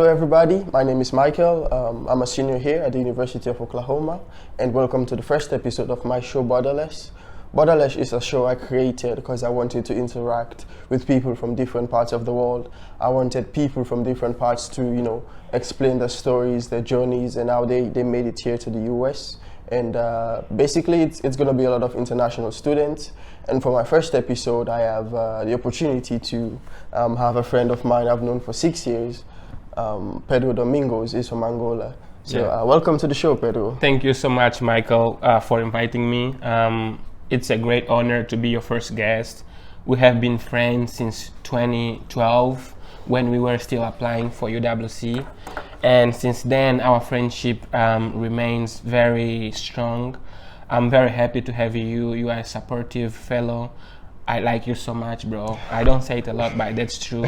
Hello everybody, my name is Michael. I'm a senior here at the University of Oklahoma, and welcome to the first episode of my show Borderless. Borderless is a show I created because I wanted to interact with people from different parts of the world. I wanted people from different parts to, explain their stories, their journeys, and how they made it here to the US. And basically, it's going to be a lot of international students. And for my first episode, I have the opportunity to have a friend of mine I've known for 6 years. Pedro Domingos is from Angola. So welcome to the show, Pedro. Thank you so much, Michael, for inviting me. It's a great honor to be your first guest. We have been friends since 2012 when we were still applying for UWC. And since then, our friendship remains very strong. I'm very happy to have you. You are a supportive fellow. I like you so much, bro. I don't say it a lot, but that's true.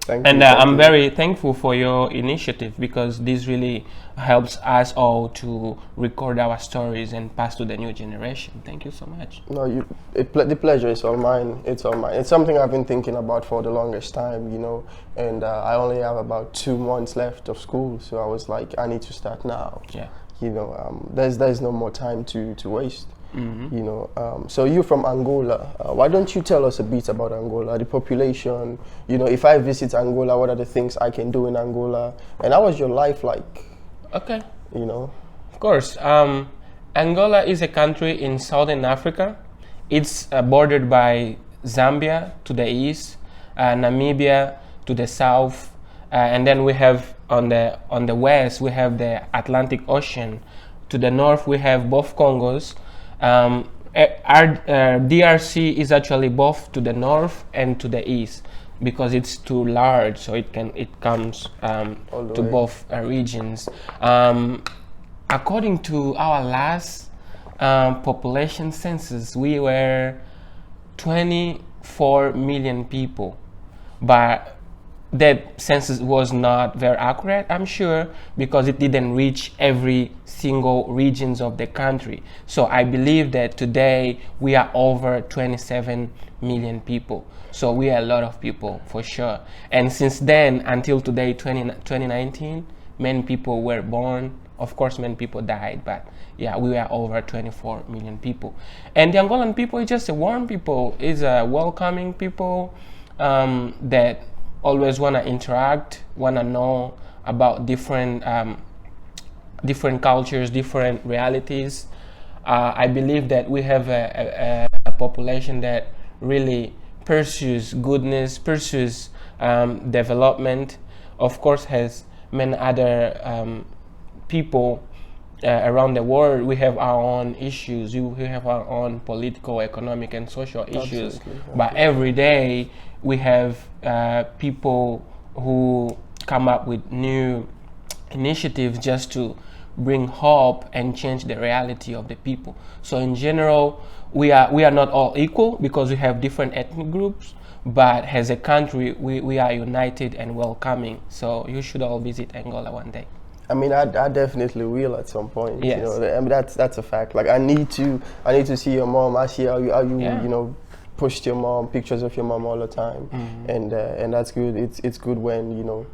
I'm very thankful for your initiative because this really helps us all to record our stories and pass to the new generation. Thank you so much. No, the pleasure is all mine. It's all mine. It's something I've been thinking about for the longest time, and I only have about 2 months left of school, so I was like, I need to start now. Yeah. There's no more time to waste. Mm-hmm. So you're from Angola. Why don't you tell us a bit about Angola, the population? If I visit Angola, what are the things I can do in Angola? And how was your life like? Okay. Of course. Angola is a country in southern Africa. It's bordered by Zambia to the east, Namibia to the south, and then we have on the west we have the Atlantic Ocean. To the north we have both Congos. Our DRC is actually both to the north and to the east because it's too large, so it comes to both regions. According to our last population census, we were 24 million people, but that census was not very accurate, I'm sure, because it didn't reach every single regions of the country. So I believe that today we are over 27 million people. So we are a lot of people for sure. And since then until today, 2019, many people were born. Of course, many people died, but yeah, we are over 24 million people. And the Angolan people is just a warm people, is a welcoming people that always want to interact, want to know about different cultures, different realities. I believe that we have a population that really pursues goodness, pursues development. Of course, has many other people around the world. We have our own issues. We have our own political, economic, and social issues. Absolutely. But every day we have people who come up with new initiatives just to bring hope and change the reality of the people. So in general, we are not all equal because we have different ethnic groups, but as a country, we are united and welcoming. So you should all visit Angola one day. I mean, I definitely will at some point. Yes. I mean, that's a fact. Like, I need to see your mom. I see how you post your mom, pictures of your mom all the time, and that's good. It's good when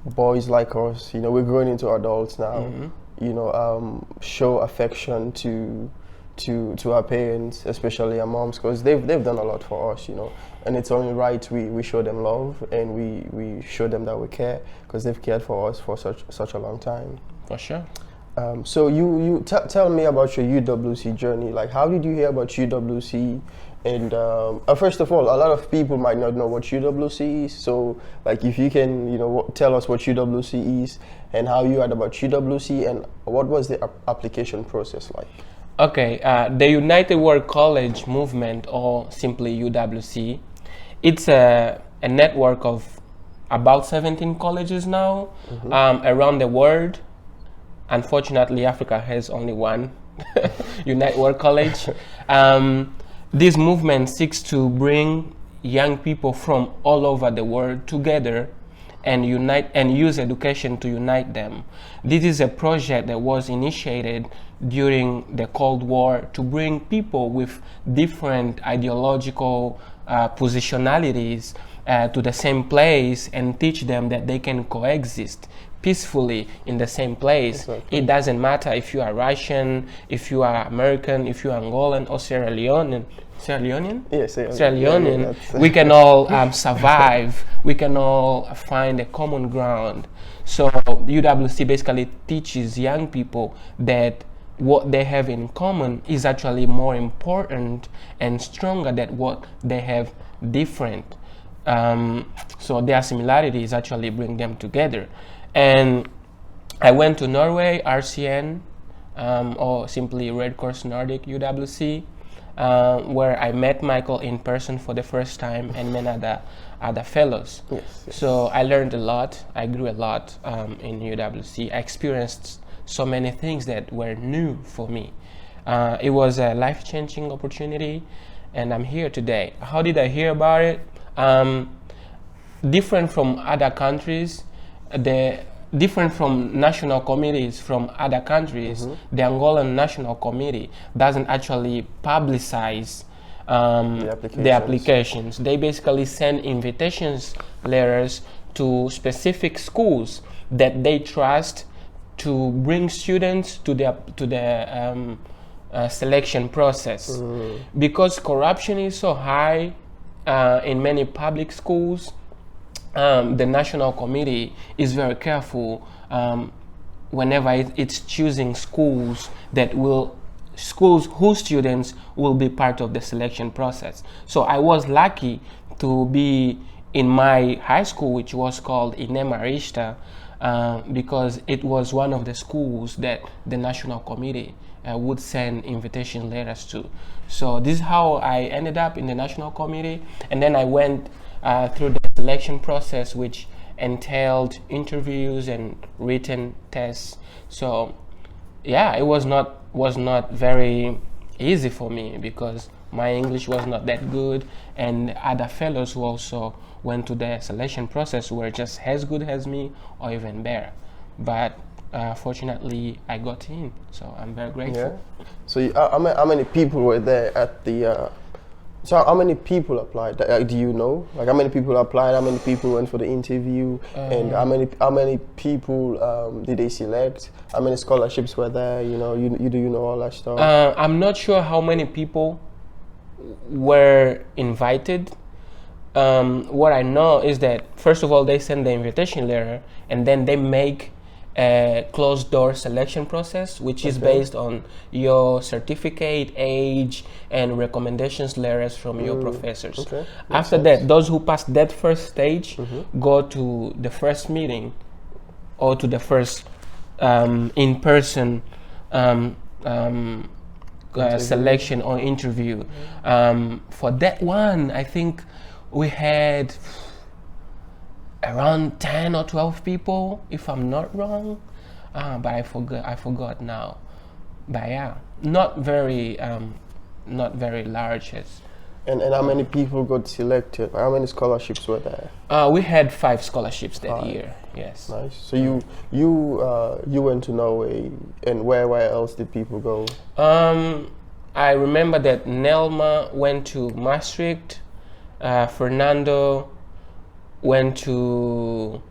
boys like us, we're growing into adults now. Show affection to our parents, especially our moms, because they've done a lot for us, and it's only right we show them love and we show them that we care because they've cared for us for such a long time. For sure. So you tell me about your UWC journey. Like, how did you hear about UWC? And first of all, a lot of people might not know what UWC is. So, like, if you can, tell us what UWC is and how you heard about UWC and what was the application process like? Okay, the United World College Movement, or simply UWC, it's a network of about 17 colleges now around the world. Unfortunately, Africa has only one United World College. This movement seeks to bring young people from all over the world together and unite and use education to unite them. This is a project that was initiated during the Cold War to bring people with different ideological positionalities to the same place and teach them that they can coexist peacefully in the same place. Exactly. It doesn't matter if you are Russian, if you are American, if you are Angolan or Sierra Leonean. Sierra Leonean? Yes, Sierra Leonean. Yeah, We can all survive. We can all find a common ground. So UWC basically teaches young people that what they have in common is actually more important and stronger than what they have different. So their similarities actually bring them together. And I went to Norway, RCN, or simply Red Cross Nordic UWC, where I met Michael in person for the first time and many other fellows. Yes. So I learned a lot. I grew a lot in UWC. I experienced so many things that were new for me. It was a life-changing opportunity, and I'm here today. How did I hear about it? Different from other countries, different from national committees from other countries, the Angolan National Committee doesn't actually publicize the applications. They basically send invitations letters to specific schools that they trust to bring students to the selection process. Because corruption is so high in many public schools, the National Committee is very careful whenever it's choosing schools whose students will be part of the selection process. So I was lucky to be in my high school, which was called Inema Rishta, because it was one of the schools that the National Committee would send invitation letters to. So this is how I ended up in the National Committee, and then I went through the selection process, which entailed interviews and written tests. So yeah, it was not very easy for me because my English was not that good, and other fellows who also went to the selection process were just as good as me or even better. But fortunately, I got in, so I'm very grateful. Yeah. So how many people were there at the? So how many people applied? Do you know? Like how many people applied? How many people went for the interview? And how many people did they select? How many scholarships were there? You know, do you know all that stuff? I'm not sure how many people were invited. What I know is that first of all they send the invitation letter, and then they make a closed door selection process, which is based on your certificate, age, and recommendations letters from your professors. After that, those who pass that first stage go to the first meeting or to the first in-person selection or interview. For that one, I think we had around 10 or 12 people, if I'm not wrong, but I forgot now. But yeah, not very large. And how many people got selected? How many scholarships were there? We had 5 scholarships that year. Yes. Nice. So you went to Norway, and where else did people go? I remember that Nelma went to Maastricht. Fernando went to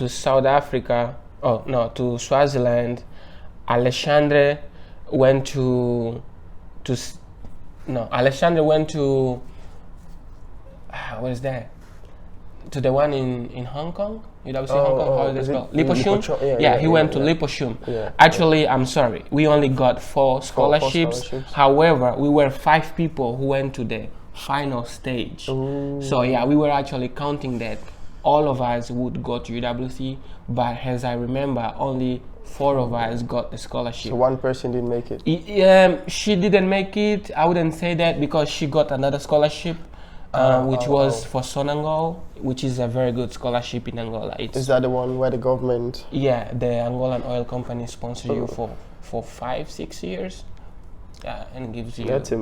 South Africa. Oh no, to Swaziland. Alexandre went Alexandre went to what is that? To the one in Hong Kong. Hong Kong. How is it called? Lipochum. Yeah, he went to Lipochum. Yeah, actually, I'm sorry. We only got 4 scholarships. However, we were 5 people who went to the final stage. So yeah, we were actually counting that all of us would go to UWC, but as I remember, only 4 of us got the scholarship. So one person didn't make it? She didn't make it. I wouldn't say that because she got another scholarship, which was for Sonangol, which is a very good scholarship in Angola. Is that the one where the government? Yeah, the Angolan oil company sponsors you for 5-6 years. And gives you lots of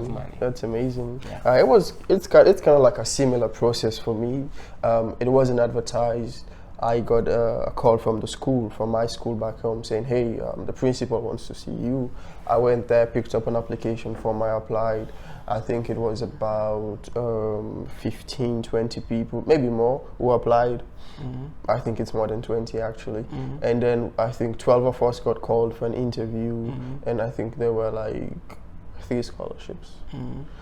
money. That's amazing. Yeah. It's kind of like a similar process for me. It wasn't advertised. I got a call from the school, from my school back home, saying, hey, the principal wants to see you. I went there, picked up an application form, I applied. I think it was about 15, 20 people, maybe more, who applied. I think it's more than 20 actually. And then I think 12 of us got called for an interview, and I think there were like 3 scholarships.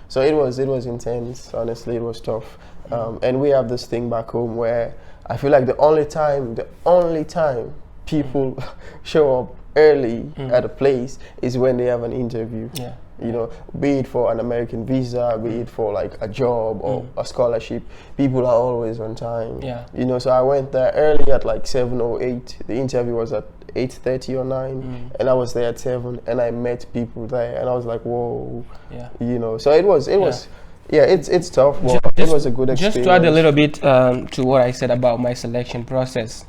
So it was intense. Honestly, it was tough. And we have this thing back home where I feel like the only time people show up early at a place is when they have an interview. Yeah. You know, be it for an American visa, be it for like a job or a scholarship, people are always on time. Yeah. You know, so I went there early at like 7 or 8. The interview was at 8:30 or 9, and I was there at 7, and I met people there, and I was like, whoa. Yeah. You know, so it was it's tough, but it was a good experience. Just to add a little bit to what I said about my selection process,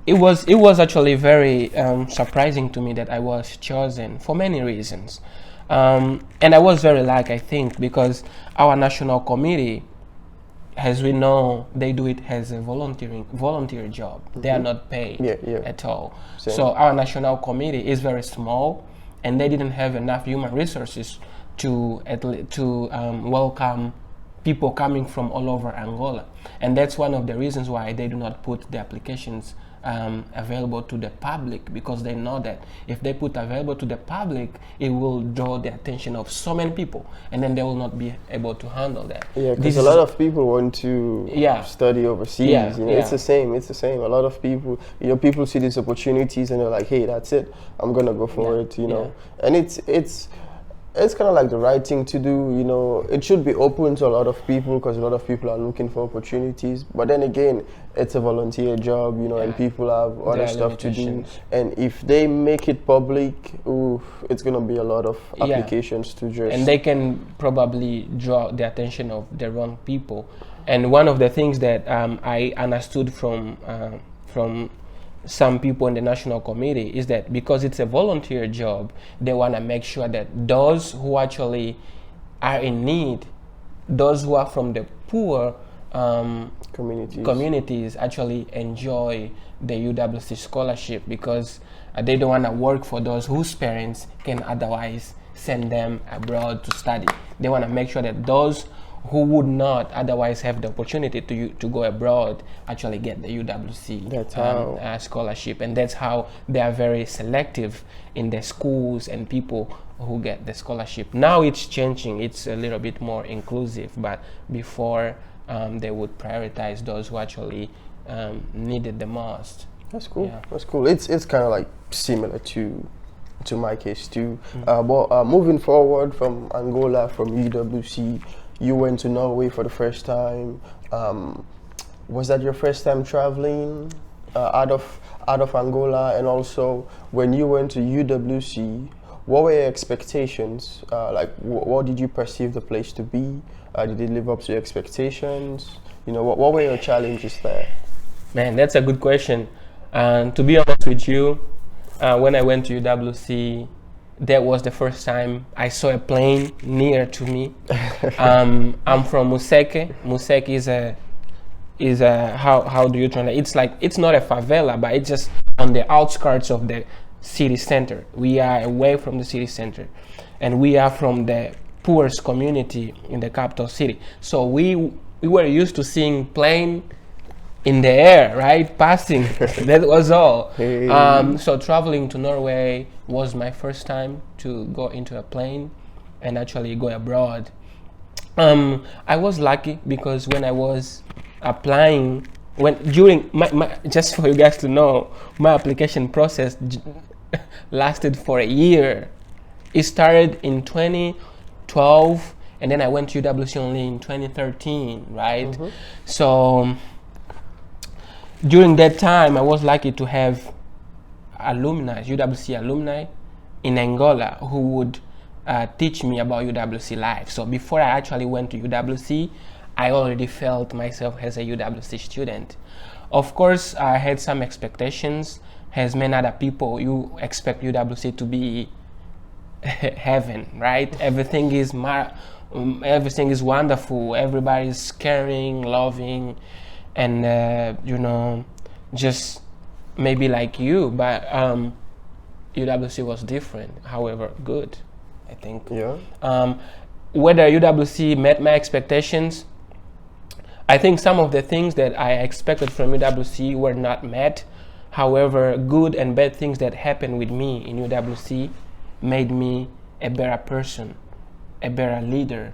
it was actually very surprising to me that I was chosen for many reasons, and I was very lucky, I think, because our national committee, as we know, they do it as a volunteer job. They are not paid at all. Same. So our national committee is very small, and they didn't have enough human resources to welcome people coming from all over Angola, and that's one of the reasons why they do not put the applications available to the public, because they know that if they put available to the public, it will draw the attention of so many people, and then they will not be able to handle that. Yeah, because a lot of people want to study overseas. Yeah, you know, it's the same. A lot of people, you know, people see these opportunities and they're like, hey, that's it, I'm gonna go for it. You know, and it's kind of like the right thing to do. You know, it should be open to a lot of people because a lot of people are looking for opportunities. But then again, it's a volunteer job, you know, and people have other stuff to do. And if they make it public, it's going to be a lot of applications to just... And they can probably draw the attention of the wrong people. And one of the things that I understood from some people in the national committee is that because it's a volunteer job, they want to make sure that those who actually are in need, those who are from the poor communities actually enjoy the UWC scholarship, because they don't want to work for those whose parents can otherwise send them abroad to study. They want to make sure that those who would not otherwise have the opportunity to go abroad actually get the UWC scholarship. And that's how they are very selective in the schools and people who get the scholarship. Now it's changing, it's a little bit more inclusive, but before they would prioritize those who actually needed the most. That's cool. Yeah. That's cool. It's kind of like similar to my case too. But moving forward from Angola, from UWC, you went to Norway for the first time. Was that your first time traveling out of Angola? And also, when you went to UWC, what were your expectations? Like, what did you perceive the place to be? Did it live up to your expectations? You know, what were your challenges there? Man, that's a good question. To be honest with you, when I went to UWC, that was the first time I saw a plane near to me. I'm from U.S.A. U.S.A. is a how do you translate? It's like, it's not a favela, but it's just on the outskirts of the city center. We are away from the city center, and we are from the poorest community in the capital city. So we were used to seeing plane in the air, right? Passing. That was all. Hey. So traveling to Norway was my first time to go into a plane and actually go abroad. I was lucky because when I was applying, during my just for you guys to know, my application process lasted for a year. It started in 2012, and then I went to UWC only in 2013, right? So during that time, I was lucky to have alumni, UWC alumni in Angola, who would teach me about UWC life. So before I actually went to UWC, I already felt myself as a UWC student. Of course, I had some expectations. As many other people, you expect UWC to be heaven, right? Everything is wonderful. Everybody's caring, loving. and just maybe like you, but UWC was different. However, good, I think. Yeah. Whether UWC met my expectations, I think some of the things that I expected from UWC were not met. However, good and bad things that happened with me in UWC made me a better person, a better leader,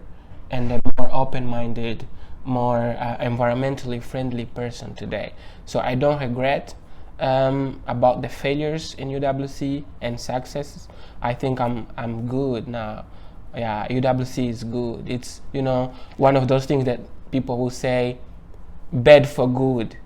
and a more open-minded, more environmentally friendly person today. So I don't regret about the failures in UWC and successes. I think I'm good now. Yeah, UWC is good. It's one of those things that people will say bad for good.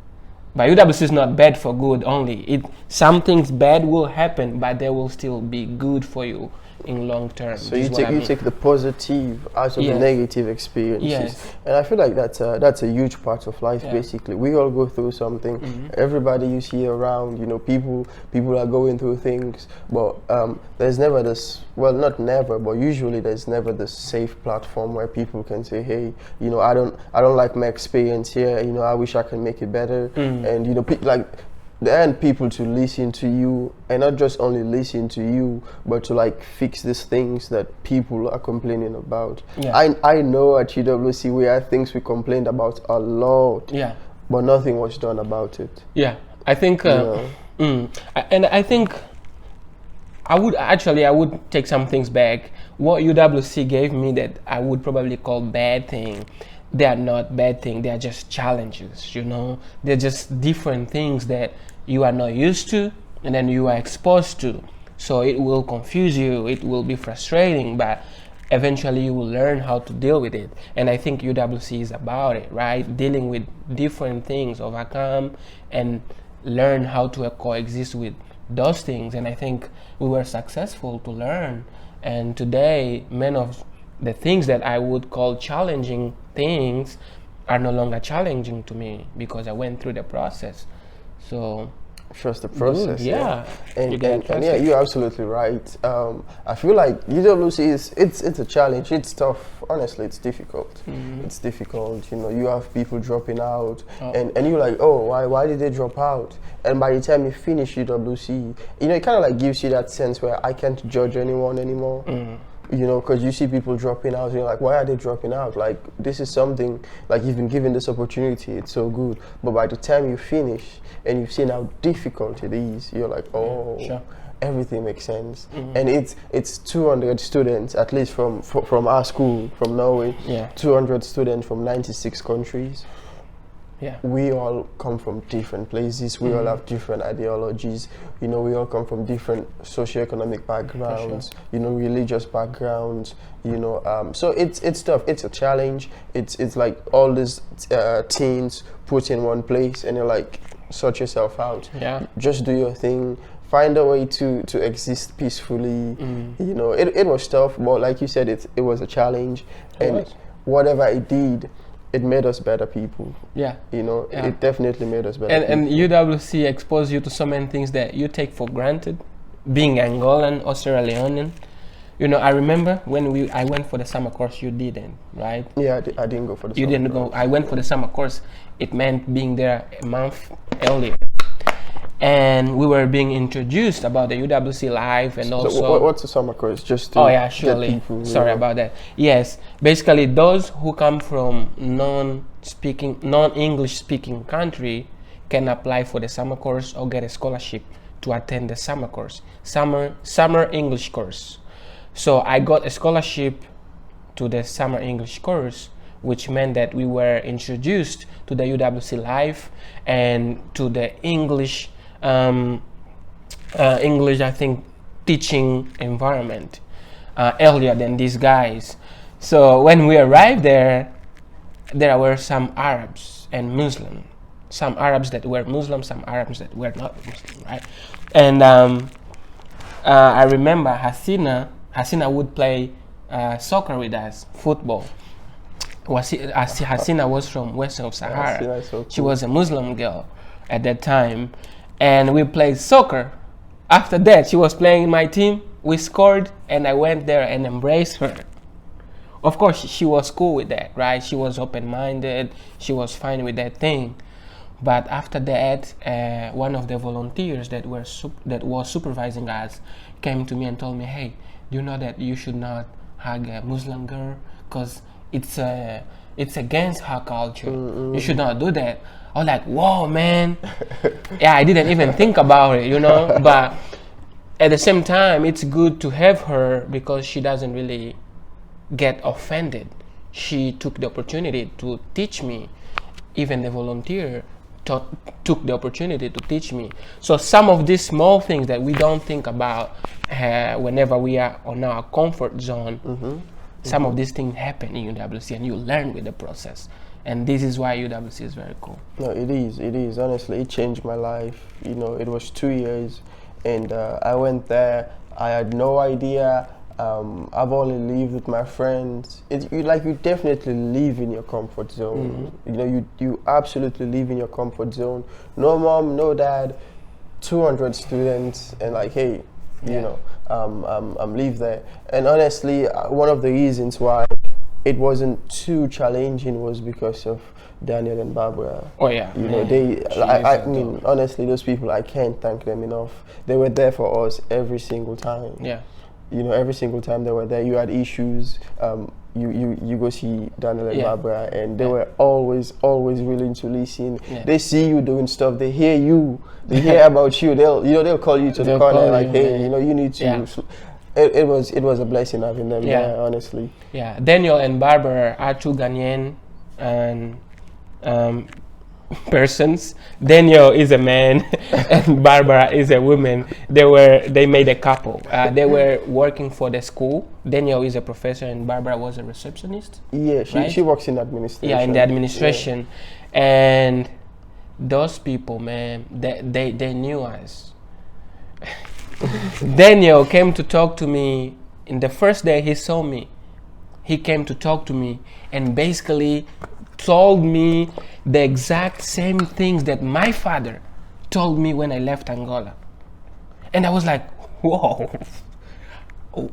But UWC is not bad for good only. Some things bad will happen, but they will still be good for you in long term. So you take the positive out of the negative experiences. Yes. And I feel like that's a huge part of life. Basically, we all go through something. Everybody you see around, people are going through things, but there's never this, well, not never, but usually there's never this safe platform where people can say, hey, I don't like my experience here, I wish I can make it better. And people to listen to you, and not just only listen to you, but to fix these things that people are complaining about. I know at UWC we had things we complained about a lot, but nothing was done about it. I think and I think I would take some things back. What UWC gave me that I would probably call bad thing, they are not bad things, they are just challenges, they're just different things that you are not used to and then you are exposed to. So it will confuse you, it will be frustrating, but eventually you will learn how to deal with it. And I think UWC is about it, right? Dealing with different things, overcome and learn how to coexist with those things. And I think we were successful to learn. And today, many of the things that I would call challenging things are no longer challenging to me because I went through the process. So trust the process. And you're absolutely right. I feel like UWC it's a challenge. It's tough. Honestly, it's difficult. It's difficult. You have people dropping out, and you're like, oh, why did they drop out? And by the time you finish UWC, it kind of gives you that sense where I can't judge anyone anymore. Because you see people dropping out, and you're like, why are they dropping out? This is something, you've been given this opportunity, it's so good. But by the time you finish and you've seen how difficult it is, you're like, oh, sure. Everything makes sense. And it's 200 students, at least from our school, from Norway, 200 students from 96 countries. We all come from different places. We all have different ideologies. We all come from different socioeconomic backgrounds. Religious backgrounds. So it's tough. It's a challenge. It's like all these teens put in one place, and you're like, sort yourself out. Just do your thing. Find a way to exist peacefully. It was tough, but like you said, it was a challenge, and whatever it did, it made us better people. It definitely made us better and UWC exposed you to so many things that you take for granted, being Angolan or Sierra Leonean. I remember when I went for the summer course, you didn't, right? I didn't go for the summer course. You didn't go. I went for the summer course. It meant being there a month earlier. And we were being introduced about the UWC life and also... So what's the summer course? Just to surely. Get people, Sorry about that. Yes, basically those who come from non-English speaking country can apply for the summer course or get a scholarship to attend the summer course, summer English course. So I got a scholarship to the summer English course, which meant that we were introduced to the UWC life and to the English, I think, teaching environment earlier than these guys. So when we arrived there were some Arabs and Muslim. Some Arabs that were Muslim, some Arabs that were not Muslim, right? And I remember Hasina would play soccer with us, football. Hasina was from West of Sahara. So cool. She was a Muslim girl at that time, and we played soccer. After that, she was playing in my team. We scored, and I went there and embraced her. Of course, she was cool with that, right? She was open-minded. She was fine with that thing. But after that, one of the volunteers that was supervising us came to me and told me, "Hey, do you know that you should not hug a Muslim girl because it's against her culture. You should not do that." I was like, "Whoa, man!" Yeah, I didn't even think about it, But at the same time, it's good to have her because she doesn't really get offended. She took the opportunity to teach me. Even the volunteer took the opportunity to teach me. So some of these small things that we don't think about whenever we are on our comfort zone, some of these things happen in UWC, and you learn with the process. And this is why UWC is very cool. No, it is. Honestly, it changed my life. It was 2 years, and I went there. I had no idea. I've only lived with my friends. You definitely live in your comfort zone. You absolutely live in your comfort zone. No mom, no dad, 200 students, and hey, live there. And honestly, one of the reasons why it wasn't too challenging was because of Daniel and Barbara. Oh yeah. I mean, honestly, those people, I can't thank them enough. They were there for us every single time. Yeah. Every single time they were there, you had issues. You go see Daniel and Barbara, and they were always willing to listen. Yeah. They see you doing stuff. They hear you. They hear about you. They'll call you to the corner hey, you need to. Yeah. It was a blessing having them there, honestly. Yeah, Daniel and Barbara are two Ghanaian and persons. Daniel is a man and Barbara is a woman. They made a couple. They were working for the school. Daniel is a professor and Barbara was a receptionist. Yeah, she works in administration. Yeah, in the administration. Yeah. And those people, man, they knew us. Daniel came to talk to me in the first day he saw me. He came to talk to me and basically told me the exact same things that my father told me when I left Angola. And I was like, whoa,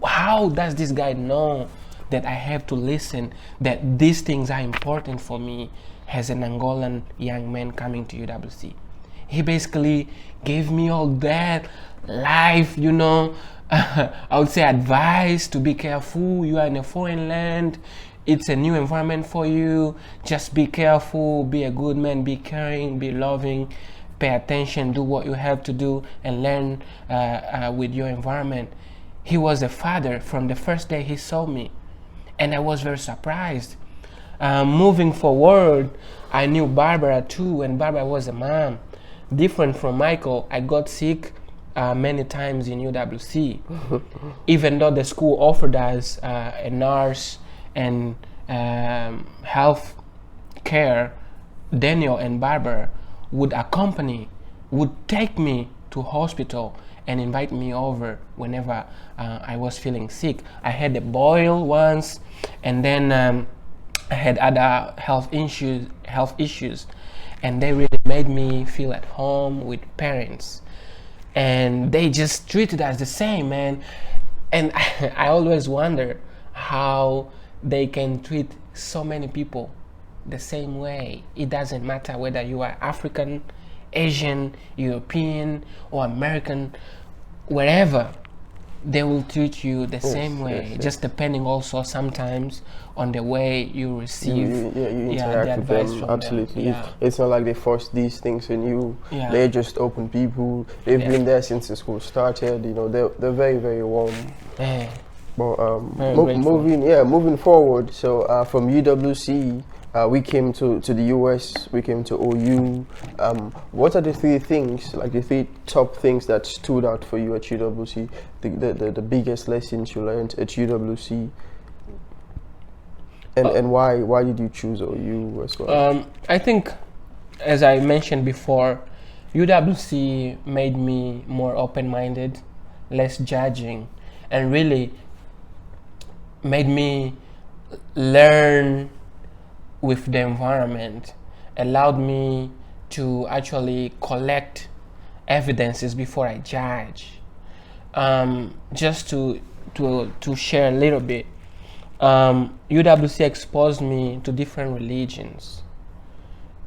how does this guy know that I have to listen, that these things are important for me as an Angolan young man coming to UWC? He basically gave me all that life, I would say advice to be careful. You are in a foreign land. It's a new environment for you. Just be careful, be a good man, be caring, be loving, pay attention, do what you have to do, and learn with your environment. He was a father from the first day he saw me, and I was very surprised. Moving forward, I knew Barbara too, and Barbara was a mom. Different from Michael, I got sick many times in UWC. Even though the school offered us a nurse and health care, Daniel and Barbara would take me to hospital and invite me over whenever I was feeling sick. I had a boil once, and then I had other health issues, and they really made me feel at home with parents. And they just treated us the same, man. And I always wonder how they can treat so many people the same way. It doesn't matter whether you are African, Asian, European, or American, wherever, they will treat you the same way. Just depending also sometimes on the way you receive you interact with them. Absolutely. Yeah. It's not like they force these things on you. Yeah. They're just open people. They've been there since the school started. They're very, very warm. Yeah. But moving forward. So from UWC, we came to the US. We came to OU. What are the three things, like the three top things that stood out for you at UWC? The biggest lessons you learned at UWC, and why did you choose OU as well? I think, as I mentioned before, UWC made me more open-minded, less judging, and really made me learn with the environment, allowed me to actually collect evidences before I judge. Just to share a little bit, UWC exposed me to different religions.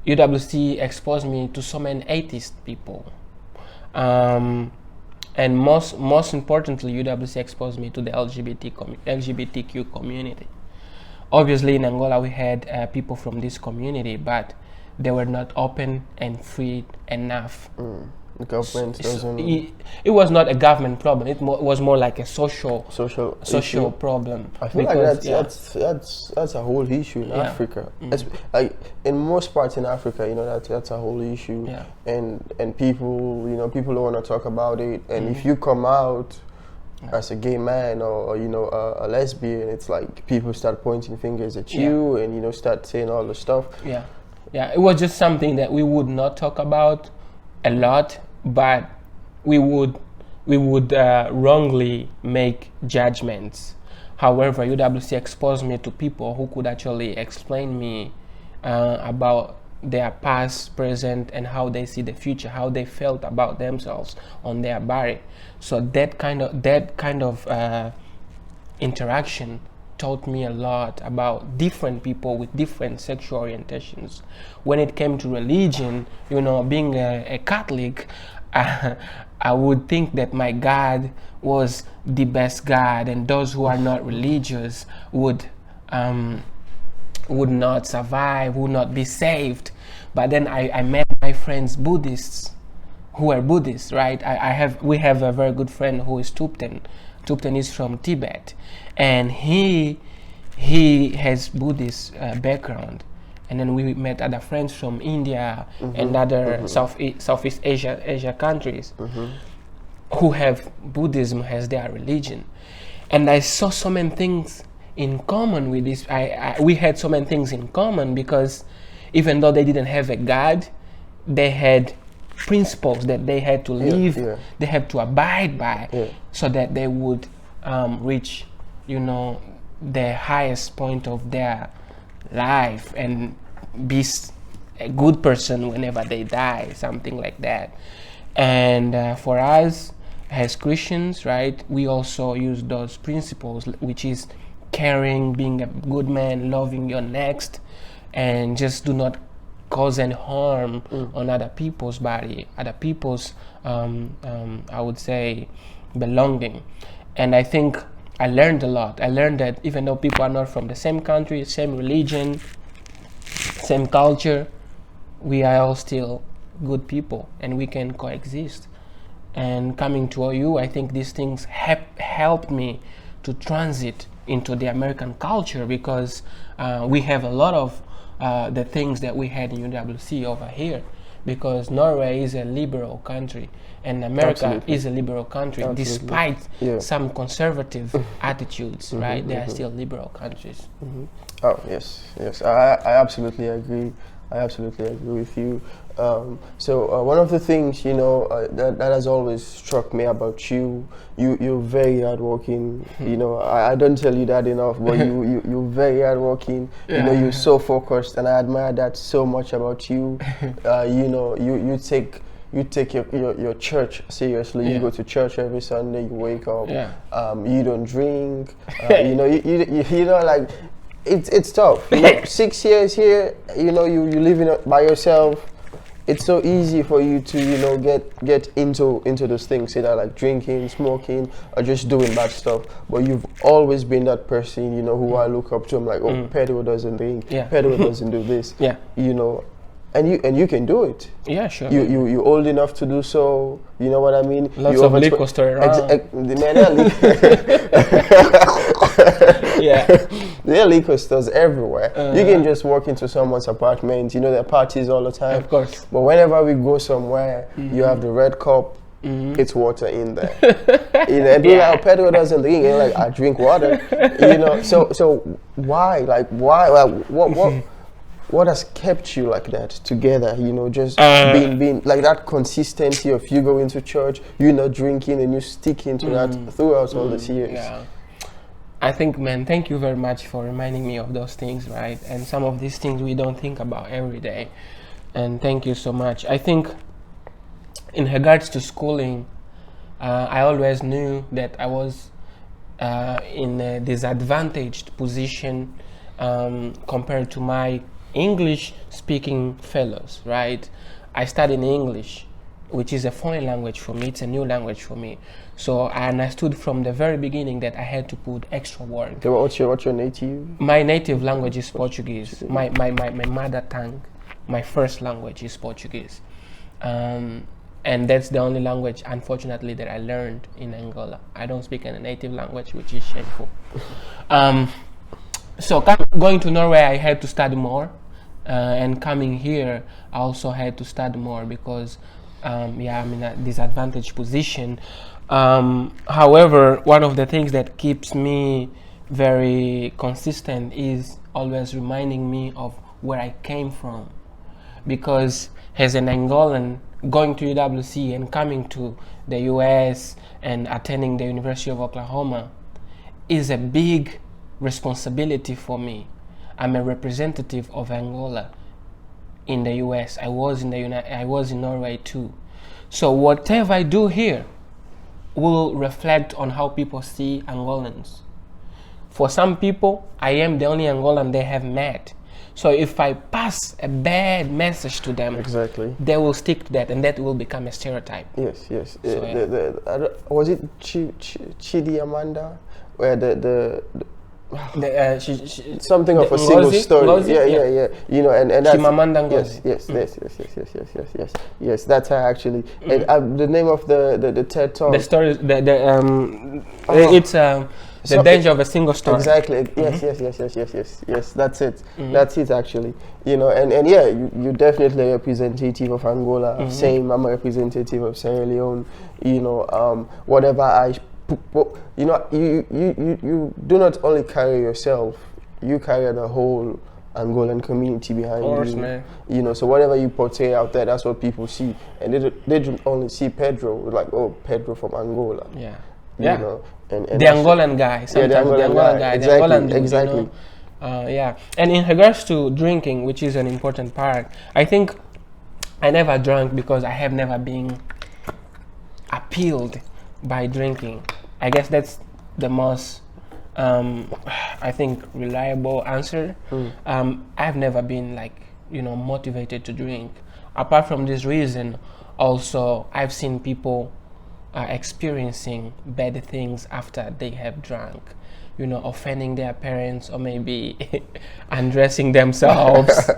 UWC exposed me to so many atheist people. And most importantly, UWC exposed me to the LGBTQ community. Obviously, in Angola, we had people from this community, but they were not open and free enough. The government doesn't. It was not a government problem. It was more like a social issue. problem. I feel like that's a whole issue in Africa. Like in most parts in Africa, that's a whole issue. And people, people don't want to talk about it. And if you come out as a gay man or a lesbian, it's like people start pointing fingers at you and start saying all the stuff. It was just something that we would not talk about a lot, but we would wrongly make judgments. However, UWC exposed me to people who could actually explain me about their past, present, and how they see the future, how they felt about themselves on their body. So that kind of interaction taught me a lot about different people with different sexual orientations. When it came to religion, being a Catholic, I would think that my God was the best God, and those who are not religious would not survive, would not be saved. But then I met my friends Buddhists who are Buddhists, right? We have a very good friend who is Tupten. Tupten is from Tibet, and he has Buddhist background. And then we met other friends from India and other Southeast Asia countries who have Buddhism as their religion. And I saw so many things in common with this. We had so many things in common because even though they didn't have a God, they had principles that they had to live, they had to abide by, so that they would reach, the highest point of their life and be a good person whenever they die, something like that. And for us as Christians, right, we also use those principles, which is caring, being a good man, loving your next, and just do not cause any harm on other people's body, other people's I would say belonging. And I think I learned a lot. I learned that even though people are not from the same country, same religion, same culture, we are all still good people and we can coexist. And coming to OU, I think these things helped me to transit into the American culture, because we have a lot of the things that we had in UWC over here, because Norway is a liberal country and America is a liberal country. Despite some conservative attitudes, right? They are still liberal countries. Oh, yes. I absolutely agree. I absolutely agree with you. So one of the things, that has always struck me about you're very hardworking. I don't tell you that enough, but you're very hardworking. You're so focused, and I admire that so much about you. You take your church seriously. You go to church every Sunday. You wake up. You don't drink. Like. It's tough. 6 years here, you living by yourself. It's so easy for you to get into those things, like drinking, smoking, or just doing bad stuff. But you've always been that person, who I look up to. I'm like, Pedro doesn't drink. Pedro doesn't do this. And you can do it. Yeah, sure. You're old enough to do so. You know what I mean? Lots of liquor store around. There are liquor stores everywhere. You can just walk into someone's apartment. There are parties all the time. Of course. But whenever we go somewhere, you have the red cup. It's water in there. And people like, Pedro doesn't drink. And like, I drink water. So why? Like, why? Like, what has kept you like that together? Just being like that consistency of you going to church, you not drinking, and you sticking to that throughout all these years. Yeah. I think, man, thank you very much for reminding me of those things, right? And some of these things we don't think about every day. And thank you so much. I think in regards to schooling, I always knew that I was in a disadvantaged position compared to my English-speaking fellows, right? I studied English, which is a foreign language for me. It's a new language for me. So I understood from the very beginning that I had to put extra work. Okay, what's your native? My native language is Portuguese. My mother tongue, my first language is Portuguese. And that's the only language, unfortunately, that I learned in Angola. I don't speak any native language, which is shameful. So going to Norway, I had to study more. And coming here, I also had to study more because, I'm in a disadvantaged position. However, one of the things that keeps me very consistent is always reminding me of where I came from. Because as an Angolan, going to UWC and coming to the US and attending the University of Oklahoma is a big responsibility for me. I'm a representative of Angola in the US. I was in Norway too. So whatever I do here will reflect on how people see Angolans. For some people, I am the only Angolan they have met. So if I pass a bad message to them, exactly, they will stick to that, and that will become a stereotype. Yes. So, was it Chidi Amanda, where something of a single story? Ngozi? Yeah. You know, and that's Chimamanda Ngozi. Yes. That's her actually. And the name of the TED Talk. The story. It's the danger of a single story. Exactly. Yes. That's it. That's it actually. You know, and yeah, you're definitely a representative of Angola. Same. I'm a representative of Sierra Leone. You know, whatever you know, you do not only carry yourself, you carry the whole Angolan community behind you. Man. You know, so whatever you portray out there, that's what people see, and they don't only see Pedro like, oh, Pedro from Angola. Yeah. You know, and the Angolan guy. Sometimes the Angolan guy. Exactly. The Angolan dude, Exactly. You know? And in regards to drinking, which is an important part, I think I never drank because I have never been appealed by drinking. I guess that's the most, I think, reliable answer. I've never been motivated to drink. Apart from this reason, also I've seen people experiencing bad things after they have drunk. You know, offending their parents or maybe undressing themselves.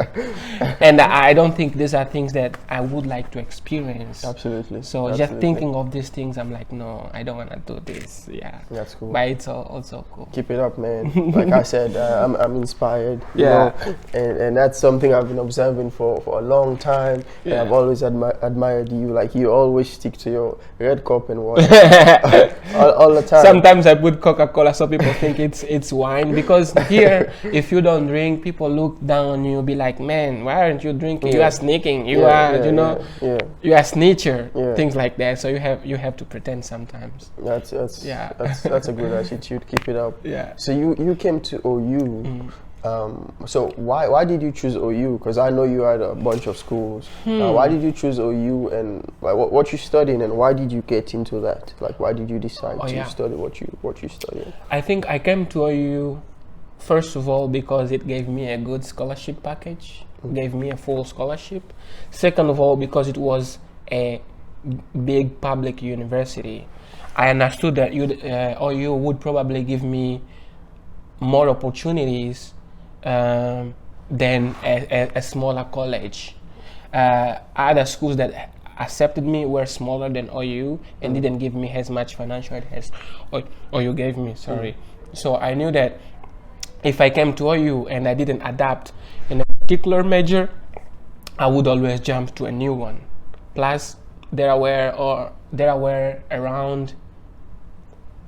And I don't think these are things that I would like to experience. Absolutely. So just thinking of these things, I'm like, no, I don't want to do this. Yeah. That's cool. But it's also cool. Keep it up, man. Like I said, I'm inspired. You know? And that's something I've been observing for a long time. Yeah. And I've always admired you. Like, you always stick to your red cup and water all the time. Sometimes I put Coca-Cola so people think it's wine, because here if you don't drink, people look down on you, be like, man, why aren't you drinking? You are sneaking. You are you are a snitcher. Things like that. So you have to pretend sometimes. That's a good attitude. Keep it up. Yeah. So you came to OU. So why did you choose OU? Because I know you had a bunch of schools. Why did you choose OU, and like, what you studying, and why did you get into that? Like, why did you decide to study what you studied? I think I came to OU first of all because it gave me a good scholarship package, gave me a full scholarship. Second of all, because it was a big public university. I understood that OU would probably give me more opportunities than a smaller college. Other schools that accepted me were smaller than OU and didn't give me as much financial aid as OU gave me. So I knew that if I came to OU and I didn't adapt in a particular major, I would always jump to a new one. Plus, there were around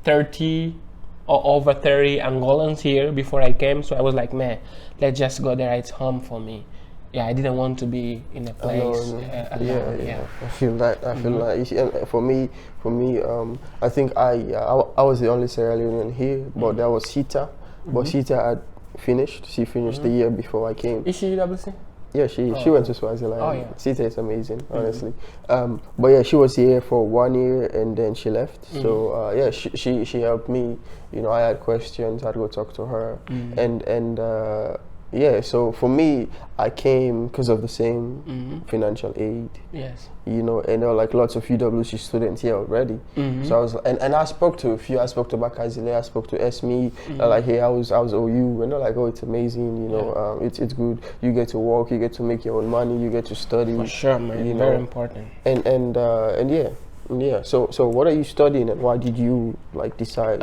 30 or over 30 Angolans here before I came, so I was like, man, let's just go there. It's home for me. Yeah, I didn't want to be in a place alone. Yeah. I feel that. And for me, I think I was the only Sierra Leonean here, but there was Sita. But Sita had finished. She finished the year before I came. Is she UWC? Yeah, she went to Swaziland. Oh, yeah. Sita is amazing, honestly. But yeah, she was here for 1 year and then she left. So yeah, she helped me. You know, I had questions. I'd go talk to her, and Yeah, so for me, I came because of the same financial aid. Yes. You know, and there were like lots of UWC students here already. So I was, and I spoke to a few. I spoke to Bakazile, I spoke to Esme. They're like, hey, I was OU, and they're like, oh, it's amazing. You know, it's good. You get to work, you get to make your own money, you get to study. For sure, man. You Very know, important. and yeah. Yeah. So what are you studying, and why did you like decide?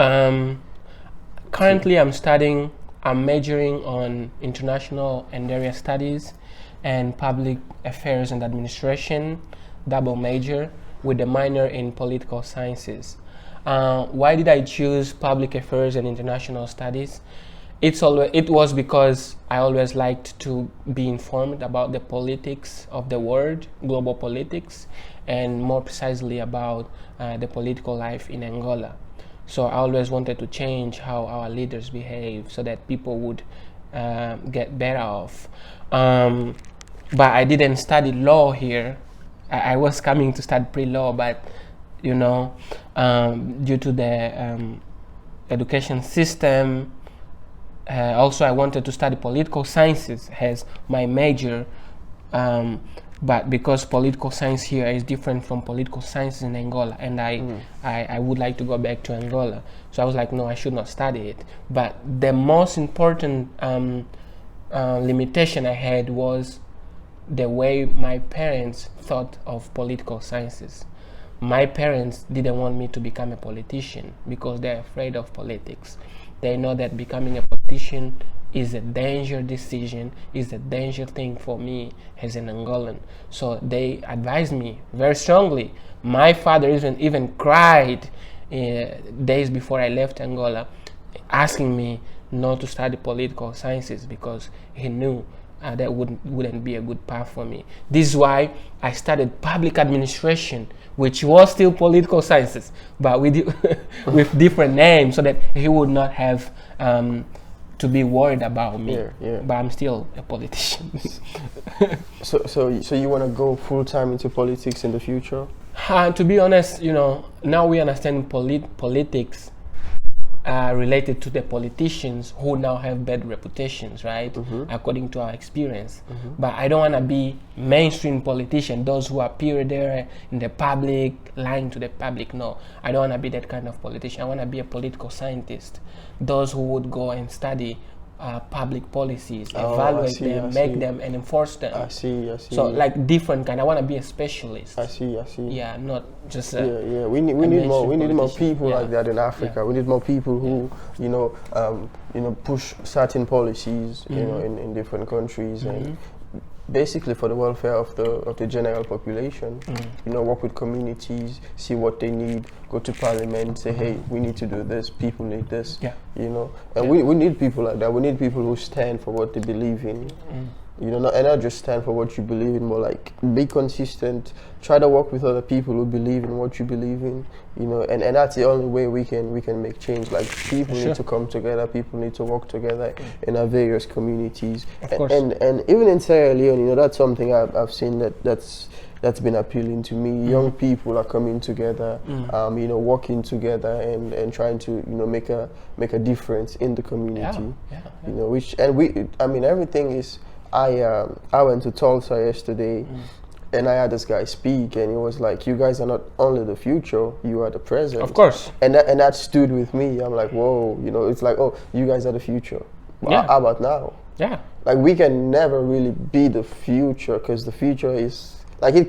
Currently, I'm majoring on international and area studies and public affairs and administration, double major with a minor in political sciences. Why did I choose public affairs and international studies? It was because I always liked to be informed about the politics of the world, global politics, and more precisely about the political life in Angola. So I always wanted to change how our leaders behave so that people would get better off. But I didn't study law here. I was coming to study pre-law, but you know, due to the education system, also I wanted to study political sciences as my major. But because political science here is different from political science in Angola, and I would like to go back to Angola, so I was like, no, I should not study it. But the most important limitation I had was the way my parents thought of political sciences. My parents didn't want me to become a politician because they're afraid of politics. They know that becoming a politician is a danger decision, is a danger thing for me as an Angolan. So they advised me very strongly. My father even cried days before I left Angola, asking me not to study political sciences because he knew that wouldn't be a good path for me. This is why I studied public administration, which was still political sciences, but with different names, so that he would not have to be worried about me. But I'm still a politician. So you want to go full time into politics in the future? To be honest, you know, now we understand politics related to the politicians who now have bad reputations, right? According to our experience. But I don't want to be mainstream politician, those who appear there in the public, lying to the public. No, I don't want to be that kind of politician. I want to be a political scientist, those who would go and study public policies, evaluate them, make them, and enforce them. I see. So like different kind. I want to be a specialist. I see. Yeah, not just We need more people like that in Africa. We need more people who push certain policies in different countries and basically for the welfare of the general population. Work with communities, see what they need, go to parliament, say, hey, we need to do this, people need this. We need people like that. We need people who stand for what they believe in. Not just stand for what you believe in, more like be consistent, try to work with other people who believe in what you believe in, and that's the only way we can make change. Like people need to come together, people need to work together in our various communities. And even in Sierra Leone, that's something I've seen that's been appealing to me. Young people are coming together, working together and trying to make a difference in the community. Everything is. I went to Tulsa yesterday, and I had this guy speak, and he was like, "You guys are not only the future, you are the present." Of course. And that stood with me. I'm like, whoa, it's like, oh, you guys are the future. Well, how about now? Yeah. Like we can never really be the future because the future is like the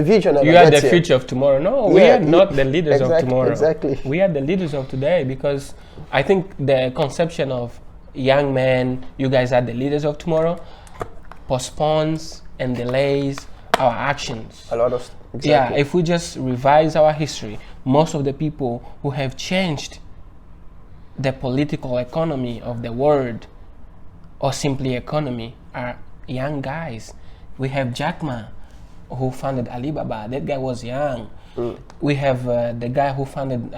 future never You are gets the here. future of tomorrow. No, we are not the leaders of tomorrow. Exactly. We are the leaders of today, because I think the conception of young men, you guys are the leaders of tomorrow, postpones and delays our actions. A lot of Yeah, if we just revise our history, most of the people who have changed the political economy of the world, or simply economy, are young guys. We have Jack Ma, who founded Alibaba. That guy was young. We have the guy who founded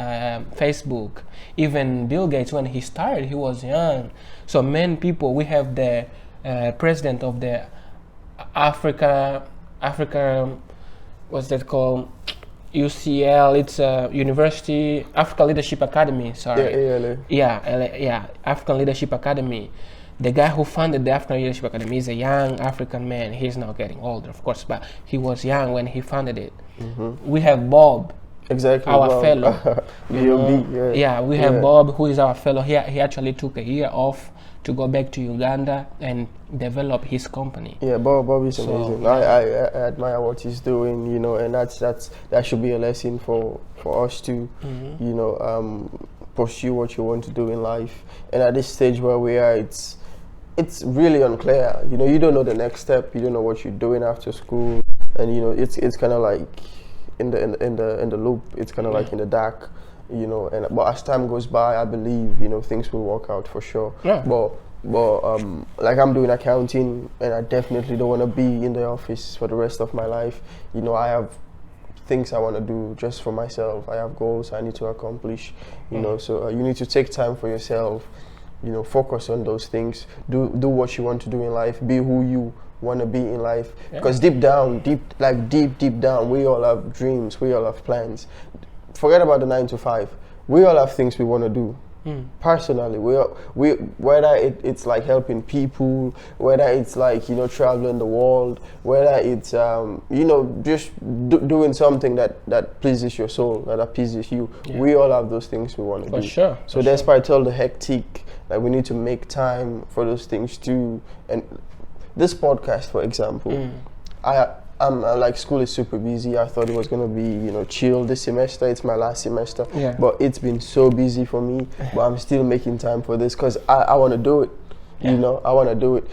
Facebook. Even Bill Gates, when he started, he was young. So many people. We have the president of the Africa, what's that called? UCL. It's a University Africa Leadership Academy. Sorry. Yeah, African Leadership Academy. the guy who founded the African Leadership Academy is a young African man. He's now getting older, of course, but he was young when he founded it. We have Bob, Exactly. our Bob. fellow. B.O.B., Yeah, we have Bob, who is our fellow. He actually took a year off to go back to Uganda and develop his company. Yeah, Bob is So, amazing. I admire what he's doing, you know, and that should be a lesson for us to, you know, pursue what you want to do in life. And at this stage where we are, it's really unclear. You know, you don't know the next step. You don't know what you're doing after school, and you know, it's kind of like in the loop. It's kind of like in the dark. You know, but as time goes by, I believe, you know, things will work out for sure. Yeah. But like I'm doing accounting, and I definitely don't want to be in the office for the rest of my life. You know, I have things I want to do just for myself. I have goals I need to accomplish. You know, so you need to take time for yourself. You know, focus on those things. Do what you want to do in life. Be who you want to be in life. Because deep down, we all have dreams. We all have plans. Forget about the 9 to 5. We all have things we want to do. Personally, we whether it's like helping people, whether it's like, you know, traveling the world, whether it's you know, just doing something that pleases your soul, that appeases you. We all have those things we want to do. For sure. So despite all the hectic, like, we need to make time for those things too. And this podcast, for example, I'm like, school is super busy. I thought it was gonna be, you know, chill this semester. It's my last semester, but it's been so busy for me. But I'm still making time for this because I want to do it. You know, I want to do it.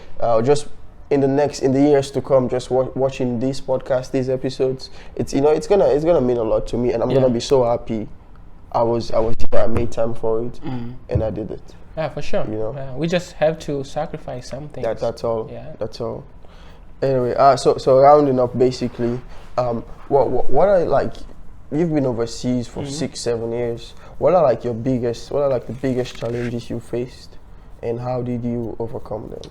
Just in the years to come, just watching these podcasts, these episodes, it's, you know, it's gonna mean a lot to me, and I'm gonna be so happy. I made time for it, and I did it. Yeah, for sure. You know, we just have to sacrifice something. That's all. Yeah. That's all. Anyway, so rounding up, basically, what are, like, you've been overseas for 6-7 years. What are the biggest challenges you faced, and how did you overcome them?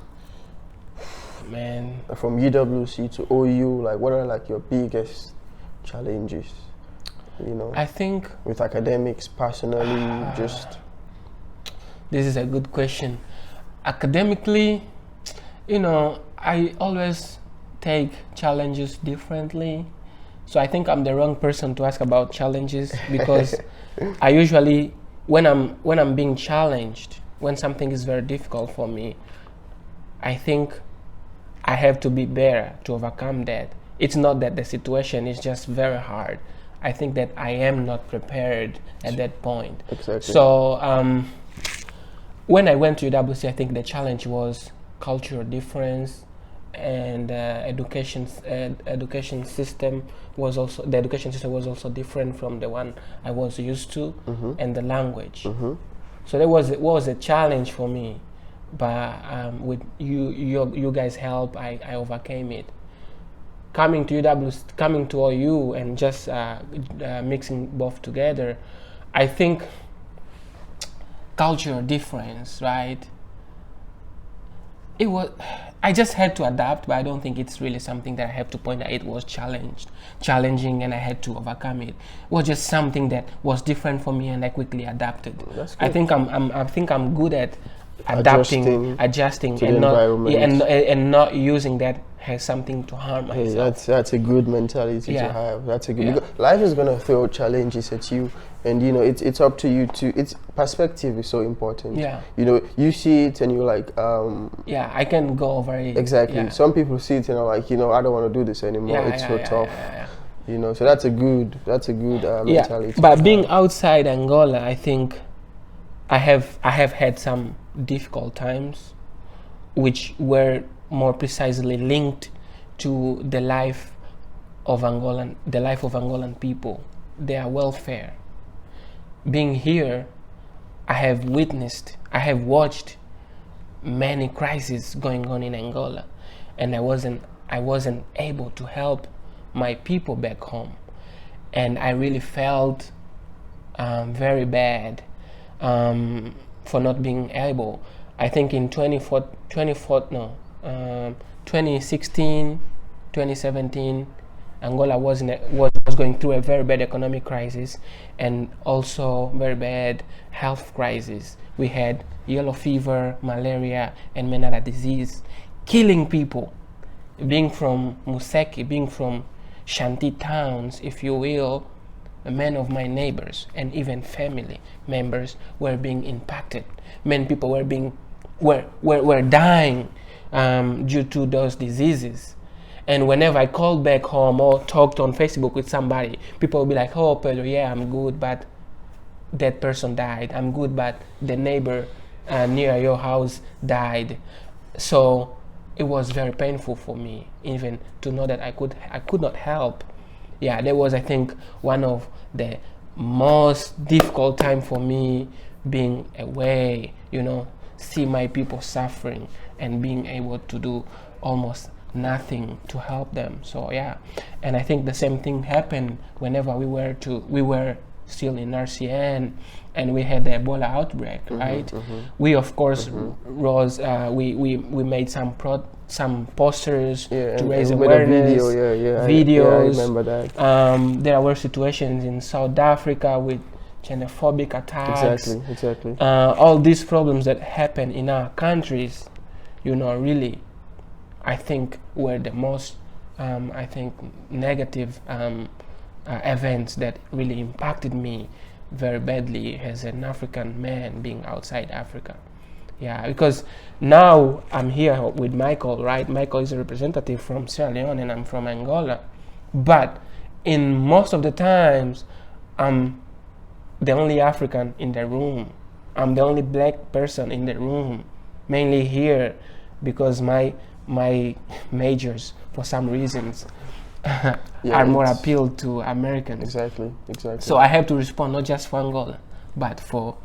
Man, From UWC to OU, like, what are like your biggest challenges? You know, I think with academics, personally, just. this is a good question. Academically, you know, I always take challenges differently. So I think I'm the wrong person to ask about challenges, because I usually, when I'm being challenged, when something is very difficult for me, I think I have to be better to overcome that. It's not that the situation is just very hard. I think that I am not prepared at that point. Exactly. So when I went to UWC, I think the challenge was cultural difference, and education system was also different from the one I was used to, and the language. So that was a challenge for me, but with you guys' help, I overcame it. Coming to UW, coming to OU, and just mixing both together, I think cultural difference, right? I just had to adapt, but I don't think it's really something that I have to point out. It was challenging, and I had to overcome it. It was just something that was different for me, and I quickly adapted. That's good. I think I'm good at adapting, adjusting, and not using that as something to harm myself. Hey, that's a good mentality to have. That's a good. Because life is gonna throw challenges at you, and you know, it's up to you to. It's perspective is so important. Yeah. You know, you see it and you're like. I can go over it. Exactly. Yeah. Some people see it and are like, you know, I don't want to do this anymore. It's so tough. You know, so that's a good mentality. But being outside Angola, I think I have had some difficult times, which were more precisely linked to the life of Angolan people, their welfare. Being here, I have watched many crises going on in Angola, and I wasn't able to help my people back home, and I really felt very bad for not being able. I think in 2016, 2017, Angola was going through a very bad economic crisis and also very bad health crisis. We had yellow fever, malaria, and many other disease killing people. Being from Museki, being from shanty towns, if you will, many of my neighbors and even family members were being impacted. Many people were dying due to those diseases. And whenever I called back home or talked on Facebook with somebody, people would be like, "Oh, Pedro, yeah, I'm good, but that person died. I'm good, but the neighbor near your house died." So it was very painful for me, even to know that I could not help. Yeah, that was, I think, one of the most difficult time for me, being away, see my people suffering and being able to do almost nothing to help them. So yeah, and I think the same thing happened whenever we were still in RCN and we had the Ebola outbreak, right? We of course we made some posters to raise awareness, videos. I remember that. There were situations in South Africa with xenophobic attacks. Exactly. All these problems that happen in our countries, really, I think were the most, negative events that really impacted me very badly as an African man being outside Africa. Yeah, because now I'm here with Michael, right? Michael is a representative from Sierra Leone and I'm from Angola. But in most of the times, I'm the only African in the room. I'm the only black person in the room, mainly here because my majors, for some reasons, are more appealed to Americans. Exactly. So I have to respond not just for Angola, but for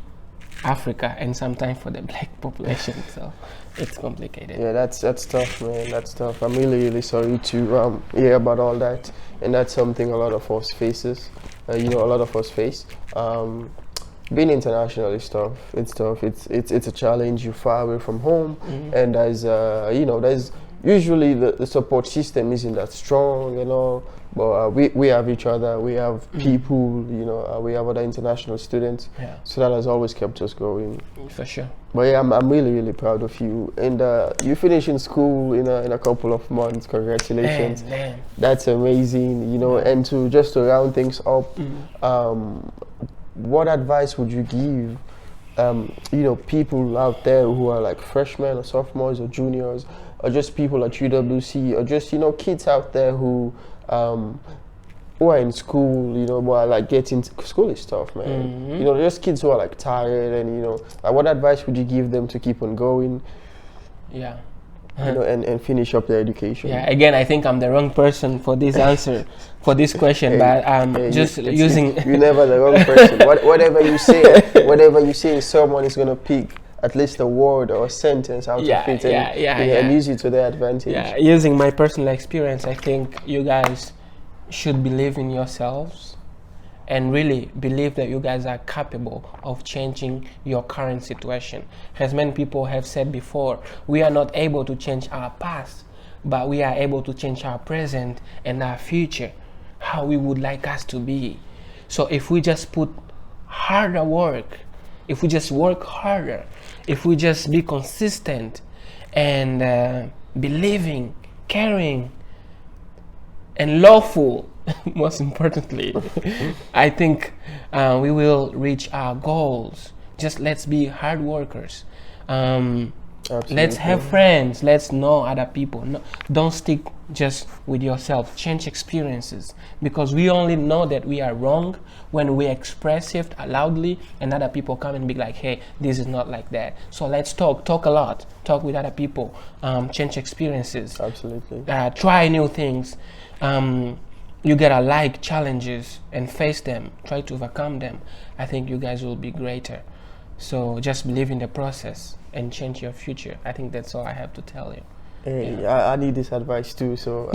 Africa and sometimes for the black population. So it's complicated. Yeah, that's tough, man. That's tough. I'm really sorry to hear about all that, and that's something a lot of us faces. A lot of us face. Being international is tough. It's tough. It's a challenge. You're far away from home, and there's usually the support system isn't that strong, but we have each other. We have people, we have other international students. Yeah. So that has always kept us going. For sure. But yeah, I'm really proud of you. And you finish in school in a couple of months. Congratulations. Man. That's amazing, and to round things up, what advice would you give people out there who are like freshmen or sophomores or juniors, or just people at UWC, or just kids out there who are in school, but are like getting school is tough, man. Just kids who are like tired, and like, what advice would you give them to keep on going? Yeah. And finish up their education. Yeah, again, I think I'm the wrong person for this answer, for this question, but using... You're never the wrong person. Whatever you say, someone is going to pick at least a word or a sentence out of it and use it to their advantage. Yeah, using my personal experience, I think you guys should believe in yourselves and really believe that you guys are capable of changing your current situation. As many people have said before, we are not able to change our past, but we are able to change our present and our future, how we would like us to be. So if we just put harder work, if we just work harder, if we just be consistent and believing, caring, and lawful, most importantly, I think we will reach our goals. Just let's be hard workers. Let's have friends. Let's know other people. No, don't stick just with yourself. Change experiences, because we only know that we are wrong when we express it loudly, and other people come and be like, "Hey, this is not like that." So let's talk a lot. Talk with other people. Change experiences. Absolutely. Try new things. You gotta like challenges and face them. Try to overcome them. I think you guys will be greater. So just believe in the process and change your future. I think that's all I have to tell you. Hey, I need this advice too. So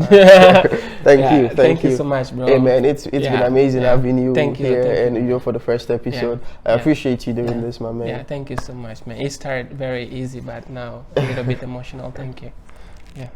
thank you so much, bro. Hey man, it's been amazing having you here, and for the first episode. I appreciate you doing this, my man. Yeah, thank you so much, man. It started very easy, but now a little bit emotional. Thank you. Yeah.